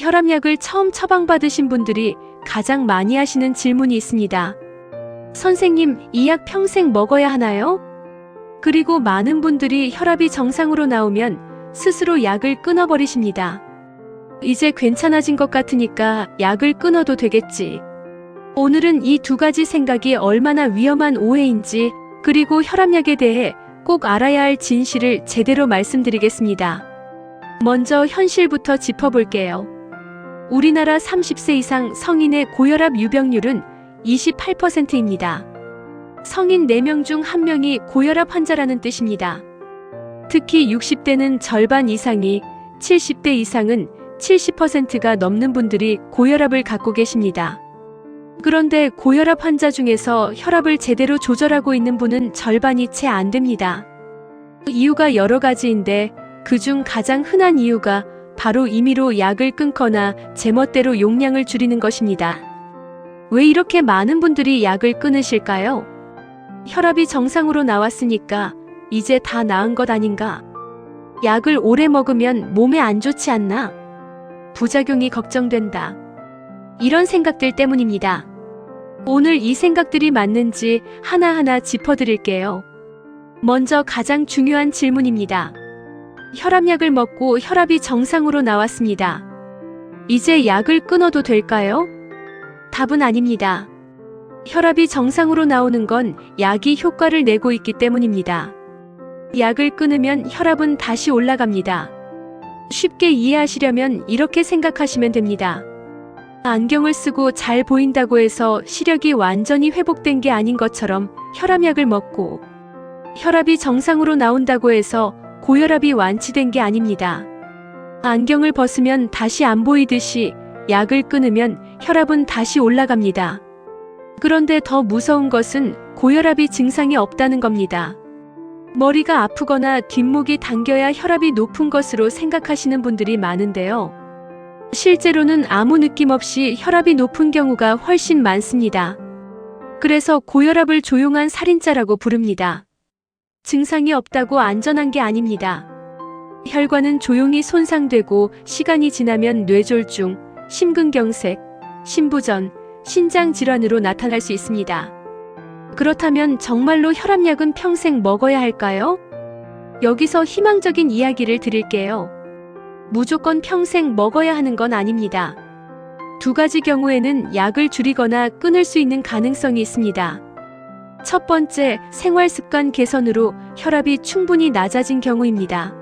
혈압약을 처음 처방받으신 분들이 가장 많이 하시는 질문이 있습니다. 선생님, 이 약 평생 먹어야 하나요? 그리고 많은 분들이 혈압이 정상으로 나오면 스스로 약을 끊어버리십니다. 이제 괜찮아진 것 같으니까 약을 끊어도 되겠지. 오늘은 이 두 가지 생각이 얼마나 위험한 오해인지, 그리고 혈압약에 대해 꼭 알아야 할 진실을 제대로 말씀드리겠습니다. 먼저 현실부터 짚어볼게요. 우리나라 30세 이상 성인의 고혈압 유병률은 28%입니다. 성인 4명 중 1명이 고혈압 환자라는 뜻입니다. 특히 60대는 절반 이상이, 70대 이상은 70%가 넘는 분들이 고혈압을 갖고 계십니다. 그런데 고혈압 환자 중에서 혈압을 제대로 조절하고 있는 분은 절반이 채 안 됩니다. 이유가 여러 가지인데 그중 가장 흔한 이유가 바로 임의로 약을 끊거나 제멋대로 용량을 줄이는 것입니다. 왜 이렇게 많은 분들이 약을 끊으실까요? 혈압이 정상으로 나왔으니까 이제 다 나은 것 아닌가? 약을 오래 먹으면 몸에 안 좋지 않나? 부작용이 걱정된다. 이런 생각들 때문입니다. 오늘 이 생각들이 맞는지 하나하나 짚어드릴게요. 먼저 가장 중요한 질문입니다. 혈압약을 먹고 혈압이 정상으로 나왔습니다. 이제 약을 끊어도 될까요? 답은 아닙니다. 혈압이 정상으로 나오는 건 약이 효과를 내고 있기 때문입니다. 약을 끊으면 혈압은 다시 올라갑니다. 쉽게 이해하시려면 이렇게 생각하시면 됩니다. 안경을 쓰고 잘 보인다고 해서 시력이 완전히 회복된 게 아닌 것처럼 혈압약을 먹고, 혈압이 정상으로 나온다고 해서 고혈압이 완치된 게 아닙니다. 안경을 벗으면 다시 안 보이듯이 약을 끊으면 혈압은 다시 올라갑니다. 그런데 더 무서운 것은 고혈압이 증상이 없다는 겁니다. 머리가 아프거나 뒷목이 당겨야 혈압이 높은 것으로 생각하시는 분들이 많은데요. 실제로는 아무 느낌 없이 혈압이 높은 경우가 훨씬 많습니다. 그래서 고혈압을 조용한 살인자라고 부릅니다. 증상이 없다고 안전한 게 아닙니다. 혈관은 조용히 손상되고 시간이 지나면 뇌졸중, 심근경색, 심부전, 신장질환으로 나타날 수 있습니다. 그렇다면 정말로 혈압약은 평생 먹어야 할까요? 여기서 희망적인 이야기를 드릴게요. 무조건 평생 먹어야 하는 건 아닙니다. 두 가지 경우에는 약을 줄이거나 끊을 수 있는 가능성이 있습니다. 첫 번째, 생활습관 개선으로 혈압이 충분히 낮아진 경우입니다.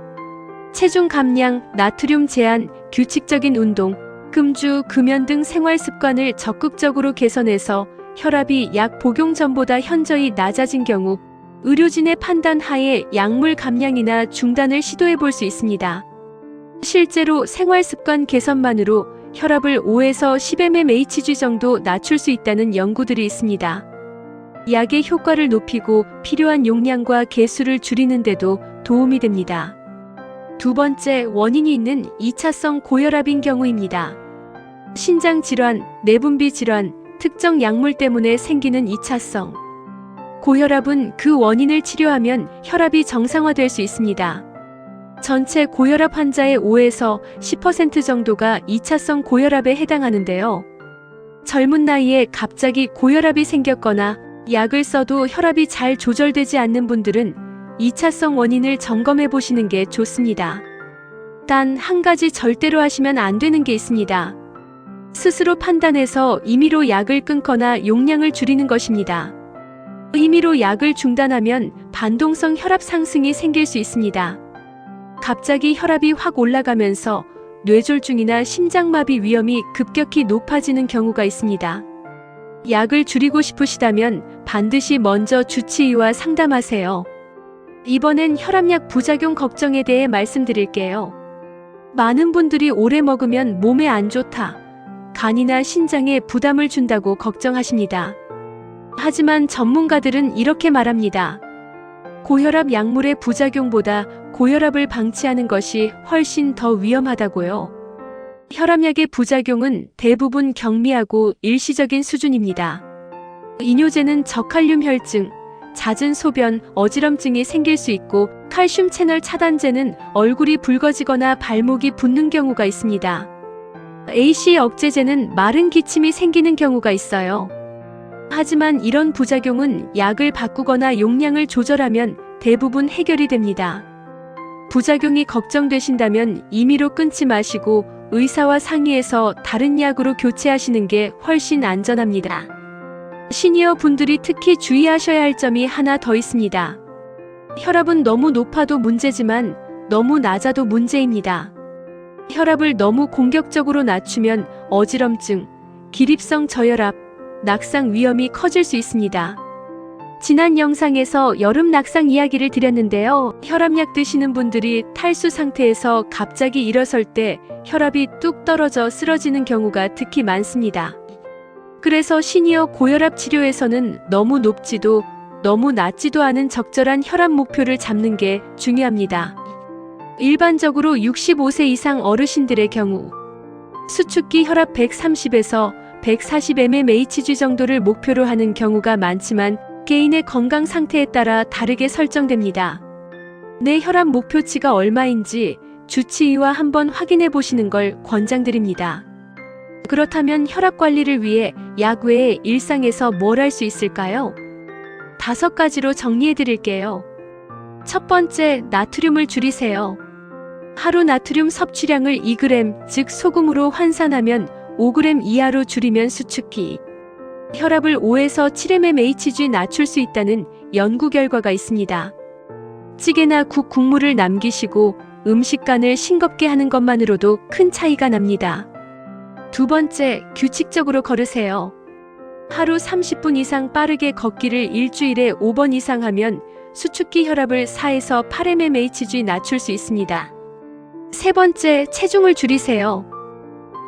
체중 감량, 나트륨 제한, 규칙적인 운동, 금주, 금연 등 생활습관을 적극적으로 개선해서 혈압이 약 복용 전보다 현저히 낮아진 경우 의료진의 판단 하에 약물 감량이나 중단을 시도해 볼 수 있습니다. 실제로 생활습관 개선만으로 혈압을 5에서 10mmHg 정도 낮출 수 있다는 연구들이 있습니다. 약의 효과를 높이고 필요한 용량과 개수를 줄이는 데도 도움이 됩니다. 두 번째, 원인이 있는 2차성 고혈압인 경우입니다. 신장질환, 내분비질환, 특정 약물 때문에 생기는 2차성 고혈압은 그 원인을 치료하면 혈압이 정상화될 수 있습니다. 전체 고혈압 환자의 5에서 10% 정도가 2차성 고혈압에 해당하는데요. 젊은 나이에 갑자기 고혈압이 생겼거나 약을 써도 혈압이 잘 조절되지 않는 분들은 2차성 원인을 점검해 보시는 게 좋습니다. 단 한 가지 절대로 하시면 안 되는 게 있습니다. 스스로 판단해서 임의로 약을 끊거나 용량을 줄이는 것입니다. 임의로 약을 중단하면 반동성 혈압 상승이 생길 수 있습니다. 갑자기 혈압이 확 올라가면서 뇌졸중이나 심장마비 위험이 급격히 높아지는 경우가 있습니다. 약을 줄이고 싶으시다면 반드시 먼저 주치의와 상담하세요. 이번엔 혈압약 부작용 걱정에 대해 말씀드릴게요. 많은 분들이 오래 먹으면 몸에 안 좋다, 간이나 신장에 부담을 준다고 걱정하십니다. 하지만 전문가들은 이렇게 말합니다. 고혈압 약물의 부작용보다 고혈압을 방치하는 것이 훨씬 더 위험하다고요. 혈압약의 부작용은 대부분 경미하고 일시적인 수준입니다. 이뇨제는 저칼륨 혈증, 잦은 소변, 어지럼증이 생길 수 있고, 칼슘 채널 차단제는 얼굴이 붉어지거나 발목이 붓는 경우가 있습니다. AC 억제제는 마른 기침이 생기는 경우가 있어요. 하지만 이런 부작용은 약을 바꾸거나 용량을 조절하면 대부분 해결이 됩니다. 부작용이 걱정되신다면 임의로 끊지 마시고 의사와 상의해서 다른 약으로 교체하시는 게 훨씬 안전합니다. 시니어 분들이 특히 주의하셔야 할 점이 하나 더 있습니다. 혈압은 너무 높아도 문제지만 너무 낮아도 문제입니다. 혈압을 너무 공격적으로 낮추면 어지럼증, 기립성 저혈압, 낙상 위험이 커질 수 있습니다. 지난 영상에서 여름 낙상 이야기를 드렸는데요. 혈압약 드시는 분들이 탈수 상태에서 갑자기 일어설 때 혈압이 뚝 떨어져 쓰러지는 경우가 특히 많습니다. 그래서 시니어 고혈압 치료에서는 너무 높지도 너무 낮지도 않은 적절한 혈압 목표를 잡는 게 중요합니다. 일반적으로 65세 이상 어르신들의 경우 수축기 혈압 130에서 140mmHg 정도를 목표로 하는 경우가 많지만 개인의 건강 상태에 따라 다르게 설정됩니다. 내 혈압 목표치가 얼마인지 주치의와 한번 확인해 보시는 걸 권장드립니다. 그렇다면 혈압 관리를 위해 약 외에 일상에서 뭘 할 수 있을까요? 5가지로 정리해 드릴게요. 첫 번째, 나트륨을 줄이세요. 하루 나트륨 섭취량을 2g, 즉 소금으로 환산하면 5g 이하로 줄이면 수축기 혈압을 5에서 7mmHg 낮출 수 있다는 연구 결과가 있습니다. 찌개나 국 국물을 남기시고 음식간을 싱겁게 하는 것만으로도 큰 차이가 납니다. 두 번째, 규칙적으로 걸으세요. 하루 30분 이상 빠르게 걷기를 일주일에 5번 이상 하면 수축기 혈압을 4에서 8mmHg 낮출 수 있습니다. 세 번째, 체중을 줄이세요.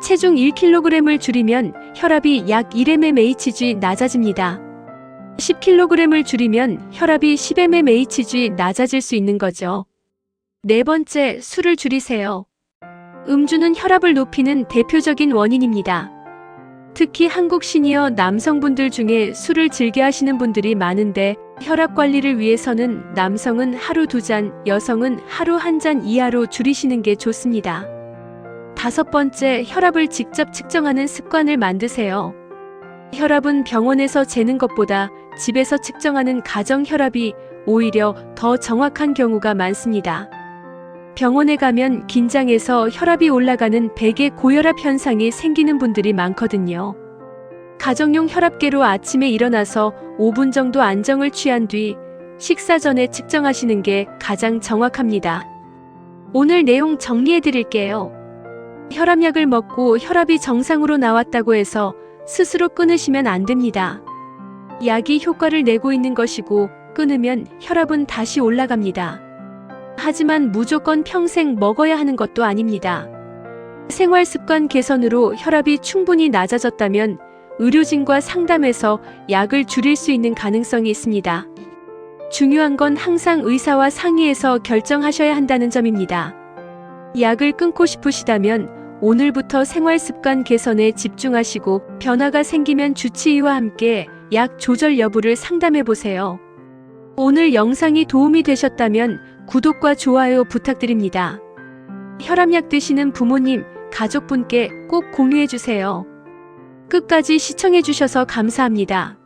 체중 1kg을 줄이면 혈압이 약 1mmHg 낮아집니다. 10kg을 줄이면 혈압이 10mmHg 낮아질 수 있는 거죠. 네 번째, 술을 줄이세요. 음주는 혈압을 높이는 대표적인 원인입니다. 특히 한국 시니어 남성분들 중에 술을 즐겨 하시는 분들이 많은데 혈압 관리를 위해서는 남성은 하루 2잔, 여성은 하루 1잔 이하로 줄이시는 게 좋습니다. 5번째, 혈압을 직접 측정하는 습관을 만드세요. 혈압은 병원에서 재는 것보다 집에서 측정하는 가정 혈압이 오히려 더 정확한 경우가 많습니다. 병원에 가면 긴장해서 혈압이 올라가는 백의 고혈압 현상이 생기는 분들이 많거든요. 가정용 혈압계로 아침에 일어나서 5분 정도 안정을 취한 뒤 식사 전에 측정하시는 게 가장 정확합니다. 오늘 내용 정리해 드릴게요. 혈압약을 먹고 혈압이 정상으로 나왔다고 해서 스스로 끊으시면 안 됩니다. 약이 효과를 내고 있는 것이고 끊으면 혈압은 다시 올라갑니다. 하지만 무조건 평생 먹어야 하는 것도 아닙니다. 생활습관 개선으로 혈압이 충분히 낮아졌다면 의료진과 상담해서 약을 줄일 수 있는 가능성이 있습니다. 중요한 건 항상 의사와 상의해서 결정하셔야 한다는 점입니다. 약을 끊고 싶으시다면 오늘부터 생활습관 개선에 집중하시고 변화가 생기면 주치의와 함께 약 조절 여부를 상담해보세요. 오늘 영상이 도움이 되셨다면 구독과 좋아요 부탁드립니다. 혈압약 드시는 부모님, 가족분께 꼭 공유해주세요. 끝까지 시청해주셔서 감사합니다.